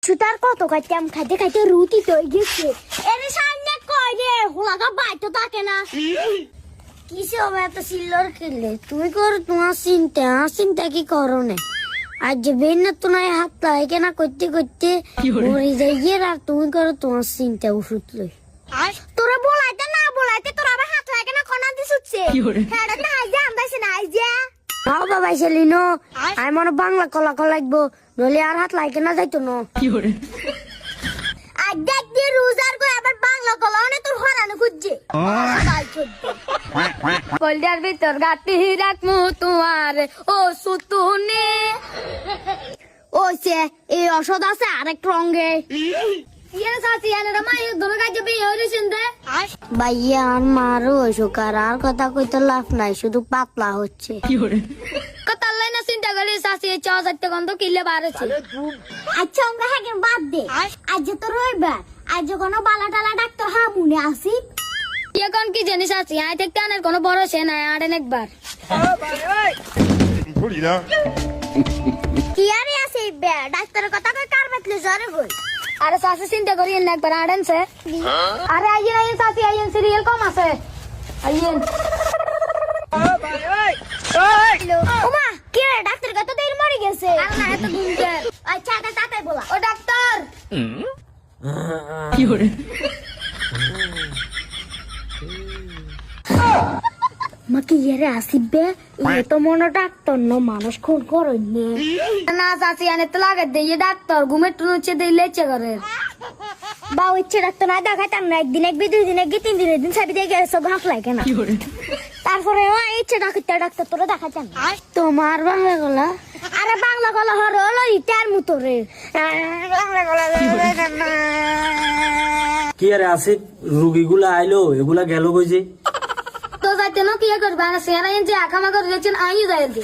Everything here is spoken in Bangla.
ছুটার কত খাইতাম খাইতে খাইতে রুটি তো গেছে এর সামনে কই রে হুলাগা বাইতো থাকে না কিসে হবে এত সিল্লর খেললে তুমি কর তোমার চিন্তা কি করো না আজ যে বেন না তোমায় হাত লাগে না করতে করতে মরে যাইয়ে আর তুমি করো তোমার চিন্তা ওষুধ লই তোরা বলাইতে না বলাইতে তোরা আবার হাত লাগে না কোনা দিছুচ্ছে হ্যাঁ না আইজা আমবাইছে না আইজা হাও বাবা ছেলিনো আই মনে বাংলা কলা কলা লাগবো নলে আর হাত লাগে না যাইতো না আর দেখ দিয়ে রোজার কই আবার বাংলা কলা অনেক তোর হরানো খুঁজছে কলজার ভিতর গাতি রাখমু তোমার ও সুতুনে ও সে এই অসদ আছে আরেক রঙে ইয়ের সাথে এনারা মায়ের ধরে কাজে বিয়ে হইছেন দে ভাইয়া আর মারো সুকার আর কথা কইতে লাভ নাই শুধু পাতলা হচ্ছে কথা লাই না চিন্তা করে সাসি এই 4000 গন্ধ কিলে বাড়ছে আচ্ছা আমরা হাগে বাদ দে আজ তো রইবার আজ কোনো বালা টালা ডাক্তার হামুনে আসি এখন কি জানিস আছি আই থেকে আনের কোনো বড় সে নাই আড়েন একবার কি আরে আছে বে ডাক্তারের কথা কই কার বেতলে জরে কই আরে সাসি চিন্তা করি না একবার আড়েন সে আরে আইয়েন সাসি আইয়েন সিরিয়াল কম আছে আইয়েন ওমা কি রে ডাক্তার কত দেরি মরে গেছে আর না এত গুনছে আচ্ছা তাতাই বলা ও ডাক্তার কি হরে মাকে ইয়ারে আসিবে ইয়ে তো মনে ডাক্তার ন মানুষ খুন করইনে না চাচি আনে তো লাগে দিয়ে ডাক্তার ঘুমে টুনুচ্ছে দিয়ে লেচে করে বা ইচ্ছে ডাক্তার না দেখাইতাম না একদিন এক দুই দিন এক তিন দিন দিন সাবি দিয়ে গেছে ঘাস লাগে না তারপরে ইচ্ছে ডাক্তার তোরা দেখাইতাম তোমার বাংলা গলা আরে বাংলা গলা হলো ইটার মতো রে বাংলা গলা কি আরে আসিফ রুগীগুলা আইলো এগুলা গেল কই যে তো যাইতে না কি করবে আর সেরা যে আকামা করে যাচ্ছেন আই যাইতে